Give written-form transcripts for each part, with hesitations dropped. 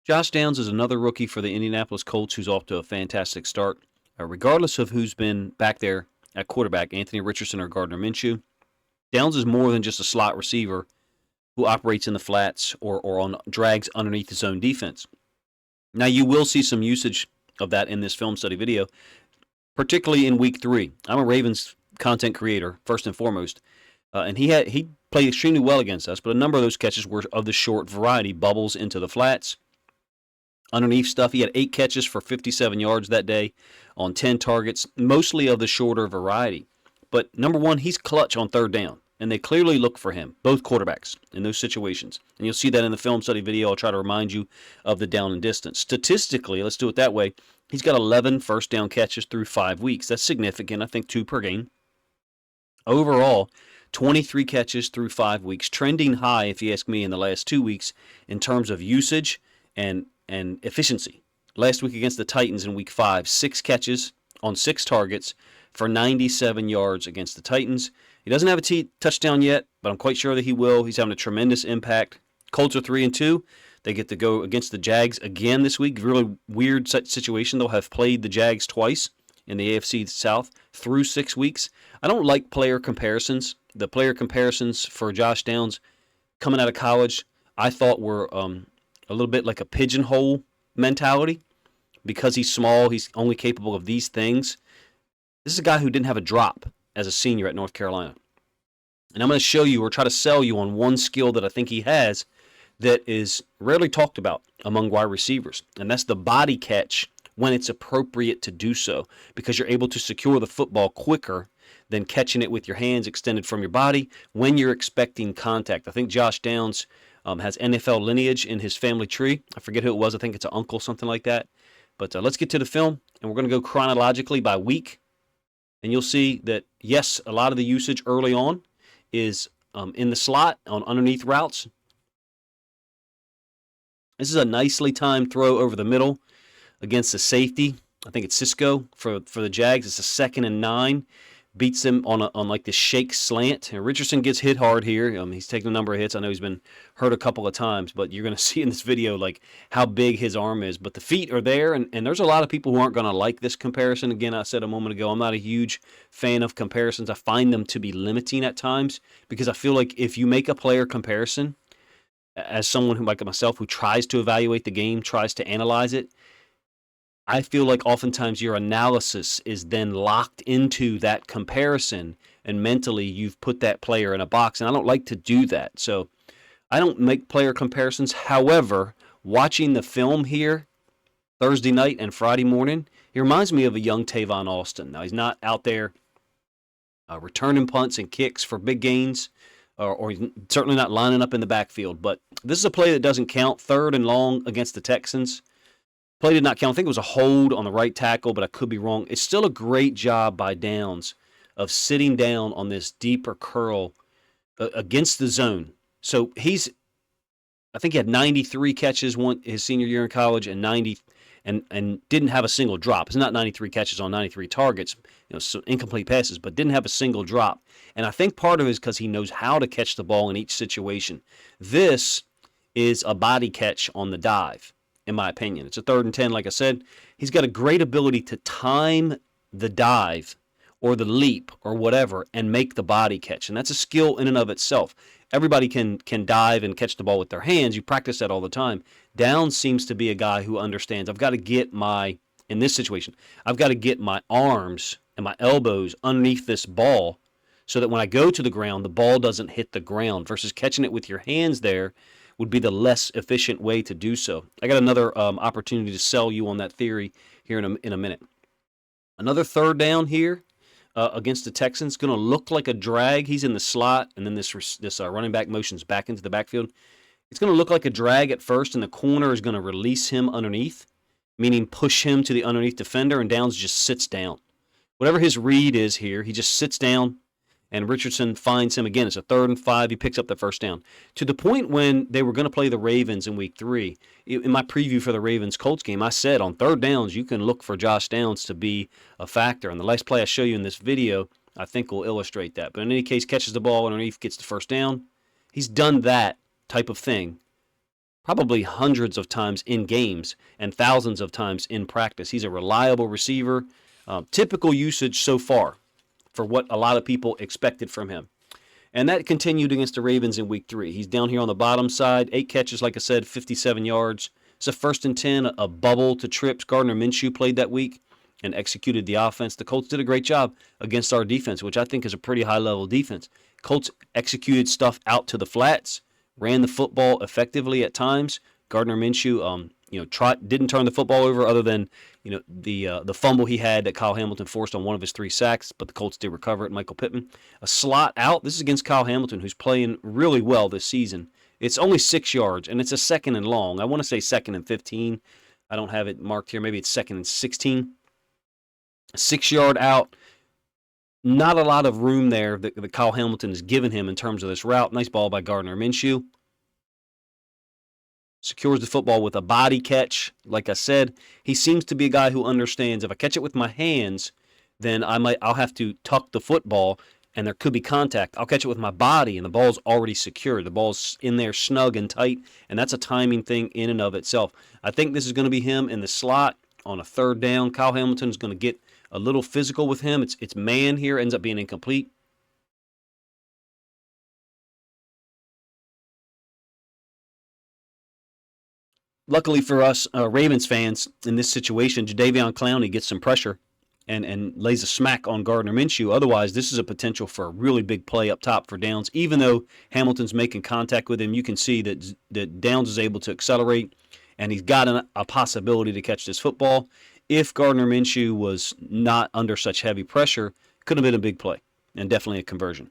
Josh Downs is another rookie for the Indianapolis Colts who's off to a fantastic start. Regardless of who's been back there at quarterback, Anthony Richardson or Gardner Minshew, Downs is more than just a slot receiver who operates in the flats or on drags underneath his own defense. Now, you will see some usage of that in this film study video, particularly in week 3. I'm a Ravens content creator, first and foremost, and he played extremely well against us, but a number of those catches were of the short variety, bubbles into the flats, underneath stuff. He had 8 catches for 57 yards that day on 10 targets, mostly of the shorter variety. But number one, he's clutch on third down, and they clearly look for him, both quarterbacks, in those situations. And you'll see that in the film study video. I'll try to remind you of the down and distance. Statistically, let's do it that way, he's got 11 first down catches through 5 weeks. That's significant, I think 2 per game. Overall, 23 catches through 5 weeks, trending high, if you ask me, in the last 2 weeks in terms of usage and efficiency. Last week against the Titans in week 5, 6 catches on 6 targets for 97 yards against the Titans. He doesn't have a touchdown yet, but I'm quite sure that he will. He's having a tremendous impact. Colts are 3-2. They get to go against the Jags again this week. Really weird situation. They'll have played the Jags twice in the AFC South through 6 weeks. I don't like player comparisons. The player comparisons for Josh Downs coming out of college, I thought were a little bit like a pigeonhole mentality. Because he's small, he's only capable of these things. This is a guy who didn't have a drop as a senior at North Carolina. And I'm going to show you or try to sell you on one skill that I think he has that is rarely talked about among wide receivers, and that's the body catch when it's appropriate to do so, because you're able to secure the football quicker than catching it with your hands extended from your body when you're expecting contact. I think Josh Downs has NFL lineage in his family tree. I forget who it was. I think it's an uncle, something like that. But let's get to the film, and we're going to go chronologically by week. And you'll see that, yes, a lot of the usage early on is in the slot on underneath routes. This is a nicely timed throw over the middle against the safety. I think it's Cisco for the Jags. It's a 2nd and 9. Beats them on like this shake slant. And Richardson gets hit hard here. He's taken a number of hits. I know he's been hurt a couple of times, but you're going to see in this video like how big his arm is. But the feet are there, and there's a lot of people who aren't going to like this comparison. Again, I said a moment ago, I'm not a huge fan of comparisons. I find them to be limiting at times because I feel like if you make a player comparison, as someone who, like myself, who tries to evaluate the game, tries to analyze it, I feel like oftentimes your analysis is then locked into that comparison, and mentally you've put that player in a box, and I don't like to do that. So I don't make player comparisons. However, watching the film here Thursday night and Friday morning, he reminds me of a young Tavon Austin. Now, he's not out there returning punts and kicks for big gains, or he's certainly not lining up in the backfield, but this is a play that doesn't count, 3rd and long against the Texans. Play did not count. I think it was a hold on the right tackle, but I could be wrong. It's still a great job by Downs of sitting down on this deeper curl against the zone. So I think he had 93 catches his senior year in college and didn't have a single drop. It's not 93 catches on 93 targets, so incomplete passes, but didn't have a single drop. And I think part of it is because he knows how to catch the ball in each situation. This is a body catch on the dive, in my opinion. It's a 3rd and 10, like I said. He's got a great ability to time the dive or the leap or whatever and make the body catch. And that's a skill in and of itself. Everybody can dive and catch the ball with their hands. You practice that all the time. Downs seems to be a guy who understands, in this situation, I've got to get my arms and my elbows underneath this ball so that when I go to the ground, the ball doesn't hit the ground, versus catching it with your hands there would be the less efficient way to do so. I got another opportunity to sell you on that theory here in a minute. Another 3rd down here against the Texans, going to look like a drag. He's in the slot, and then this running back motions back into the backfield. It's going to look like a drag at first, and the corner is going to release him underneath, meaning push him to the underneath defender, and Downs just sits down. Whatever his read is here, he just sits down, and Richardson finds him again. It's a 3rd and 5. He picks up the 1st down. To the point when they were going to play the Ravens in week 3, in my preview for the Ravens-Colts game, I said on 3rd downs, you can look for Josh Downs to be a factor. And the last play I show you in this video, I think will illustrate that. But in any case, catches the ball underneath, gets the 1st down. He's done that type of thing probably hundreds of times in games and thousands of times in practice. He's a reliable receiver. Typical usage so far for what a lot of people expected from him. And that continued against the Ravens in week 3. He's down here on the bottom side, 8 catches, like I said, 57 yards. It's a 1st and 10, a bubble to trips. Gardner Minshew played that week and executed the offense. The Colts did a great job against our defense, which I think is a pretty high-level defense. Colts executed stuff out to the flats, ran the football effectively at times. Gardner Minshew, didn't turn the football over other than the fumble he had that Kyle Hamilton forced on one of his 3 sacks, but the Colts did recover it. Michael Pittman, a slot out. This is against Kyle Hamilton, who's playing really well this season. It's only 6 yards, and it's a 2nd and long. I want to say 2nd and 15. I don't have it marked here. Maybe it's 2nd and 16. 6-yard out. Not a lot of room there that Kyle Hamilton has given him in terms of this route. Nice ball by Gardner Minshew. Secures the football with a body catch. Like I said, he seems to be a guy who understands if I catch it with my hands, then I'll have to tuck the football and there could be contact. I'll catch it with my body and the ball's already secured. The ball's in there snug and tight, and that's a timing thing in and of itself. I think this is going to be him in the slot on a 3rd down. Kyle Hamilton's going to get a little physical with him. It's man here, ends up being incomplete. Luckily for us Ravens fans, in this situation, Jadeveon Clowney gets some pressure and lays a smack on Gardner Minshew. Otherwise, this is a potential for a really big play up top for Downs. Even though Hamilton's making contact with him, you can see that Downs is able to accelerate, and he's got a possibility to catch this football. If Gardner Minshew was not under such heavy pressure, could have been a big play and definitely a conversion.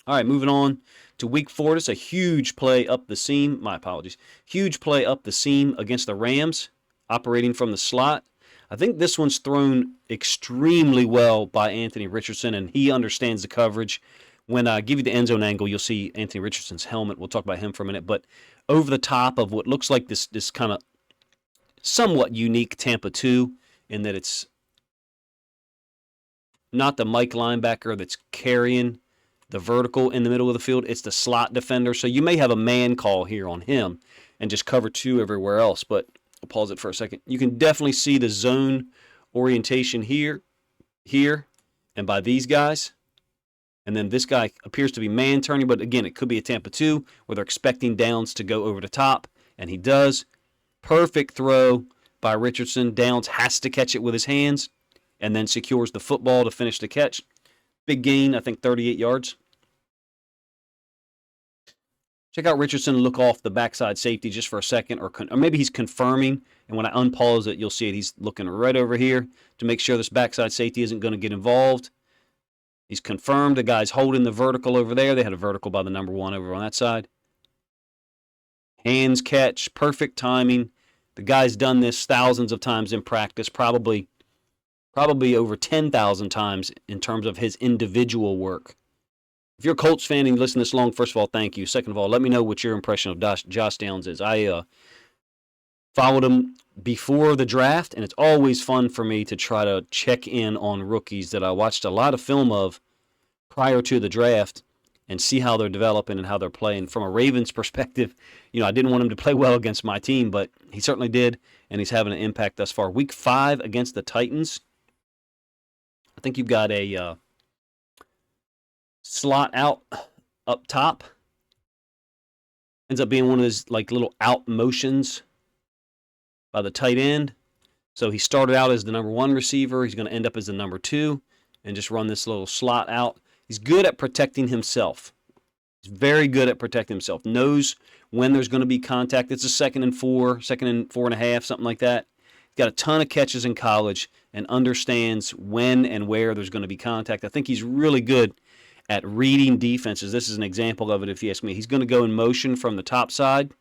All right, moving on to week 4. This is a huge play up the seam. My apologies. Huge play up the seam against the Rams, operating from the slot. I think this one's thrown extremely well by Anthony Richardson, and he understands the coverage. When I give you the end zone angle, you'll see Anthony Richardson's helmet. We'll talk about him for a minute. But over the top of what looks like this kind of somewhat unique Tampa 2, in that it's not the Mike linebacker that's carrying the vertical in the middle of the field. It's the slot defender. So you may have a man call here on him and just cover 2 everywhere else. But I'll pause it for a second. You can definitely see the zone orientation here, and by these guys. And then this guy appears to be man turning, but again, it could be a Tampa 2 where they're expecting Downs to go over the top, and he does. Perfect throw by Richardson. Downs has to catch it with his hands and then secures the football to finish the catch. Big gain, I think 38 yards. Check out Richardson look off the backside safety just for a second, or maybe he's confirming, and when I unpause it, you'll see it. He's looking right over here to make sure this backside safety isn't going to get involved. He's confirmed the guy's holding the vertical over there. They had a vertical by the number 1 over on that side. Hands catch, perfect timing. The guy's done this thousands of times in practice, probably over 10,000 times in terms of his individual work. If you're a Colts fan and you listen this long, first of all, thank you. Second of all, let me know what your impression of Josh Downs is. I followed him before the draft, and it's always fun for me to try to check in on rookies that I watched a lot of film of prior to the draft and see how they're developing and how they're playing. From a Ravens perspective, I didn't want him to play well against my team, but he certainly did, and he's having an impact thus far. Week 5 against the Titans, I think you've got a slot out up top. Ends up being one of those little out motions by the tight end. So he started out as the number 1 receiver. He's going to end up as the number 2 and just run this little slot out. He's good at protecting himself. He's very good at protecting himself. Knows when there's going to be contact. It's a 2nd and 4, 2nd and 4.5, something like that. He's got a ton of catches in college and understands when and where there's going to be contact. I think he's really good at reading defenses. This is an example of it, if you ask me. He's going to go in motion from the top side.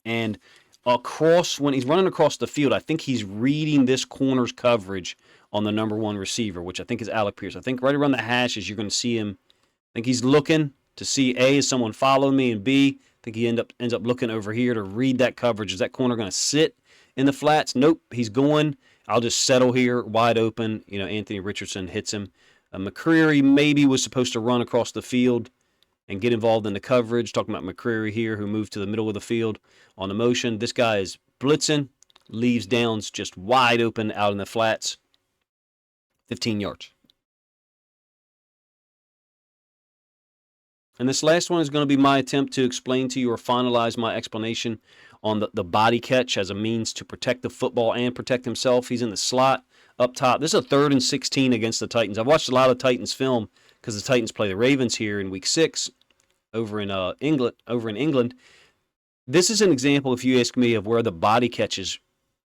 And when he's running across the field, I think he's reading this corner's coverage on the number 1 receiver, which I think is Alec Pierce. I think right around the hashes, you're going to see him. I think he's looking to see, A, is someone following me, and B, I think he ends up looking over here to read that coverage. Is that corner going to sit in the flats? Nope, he's going. I'll just settle here, wide open. Anthony Richardson hits him. McCreary maybe was supposed to run across the field and get involved in the coverage. Talking about McCreary here, who moved to the middle of the field on the motion. This guy is blitzing, leaves Downs just wide open out in the flats, 15 yards. And this last one is going to be my attempt to explain to you or finalize my explanation on the body catch as a means to protect the football and protect himself. He's in the slot up top. This is a 3rd and 16 against the Titans. I've watched a lot of Titans film because the Titans play the Ravens here in Week 6 over in England. This is an example, if you ask me, of where the body catch is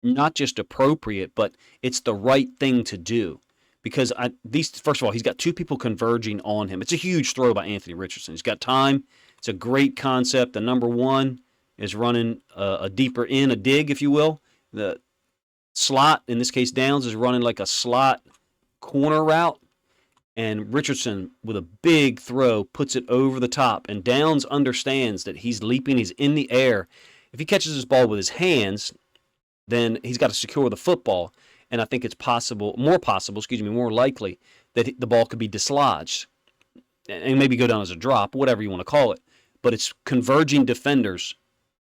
not just appropriate, but it's the right thing to do. Because first of all, he's got 2 people converging on him. It's a huge throw by Anthony Richardson. He's got time. It's a great concept. The number 1 is running a deeper in, a dig, if you will. The slot, in this case Downs, is running like a slot corner route. And Richardson, with a big throw, puts it over the top. And Downs understands that he's leaping. He's in the air. If he catches this ball with his hands, then he's got to secure the football. And I think it's more likely that the ball could be dislodged and maybe go down as a drop, whatever you want to call it. But it's converging defenders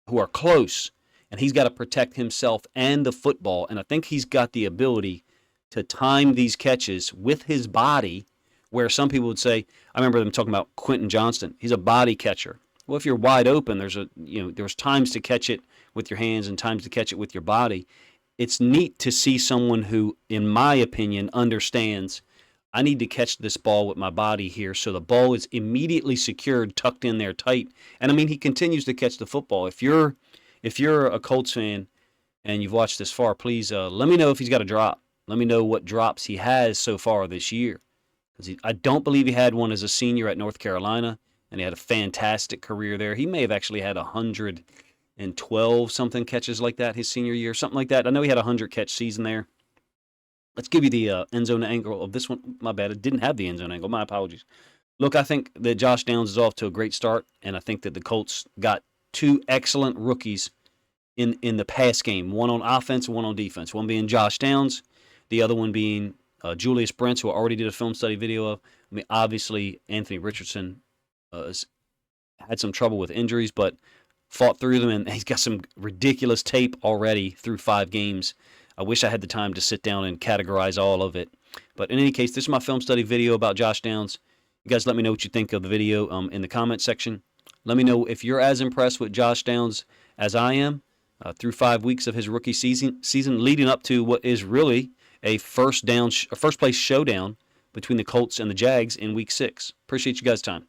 who are close, and he's got to protect himself and the football. And I think he's got the ability to time these catches with his body, where some people would say, I remember them talking about Quentin Johnston. He's a body catcher. Well, if you're wide open, there's times to catch it with your hands and times to catch it with your body. It's neat to see someone who, in my opinion, understands I need to catch this ball with my body here so the ball is immediately secured, tucked in there tight. And I mean, he continues to catch the football. If you're a Colts fan and you've watched this far, please let me know if he's got a drop. Let me know what drops he has so far this year. Because I don't believe he had one as a senior at North Carolina, and he had a fantastic career there. He may have actually had 112 something catches like that his senior year, something like that. I know he had a 100 catch season there. Let's give you the end zone angle of this one. My bad, it didn't have the end zone angle. My apologies. Look, I think that Josh Downs is off to a great start, and I think that the Colts got 2 excellent rookies in the pass game, one on offense and one on defense. One being Josh Downs, the other one being Julius Brents, who I already did a film study video of. I mean, obviously, Anthony Richardson had some trouble with injuries, but fought through them, and he's got some ridiculous tape already through 5 games. I wish I had the time to sit down and categorize all of it. But in any case, this is my film study video about Josh Downs. You guys let me know what you think of the video in the comment section. Let me know if you're as impressed with Josh Downs as I am through 5 weeks of his rookie season leading up to what is really a first place showdown between the Colts and the Jags in Week 6. Appreciate you guys' time.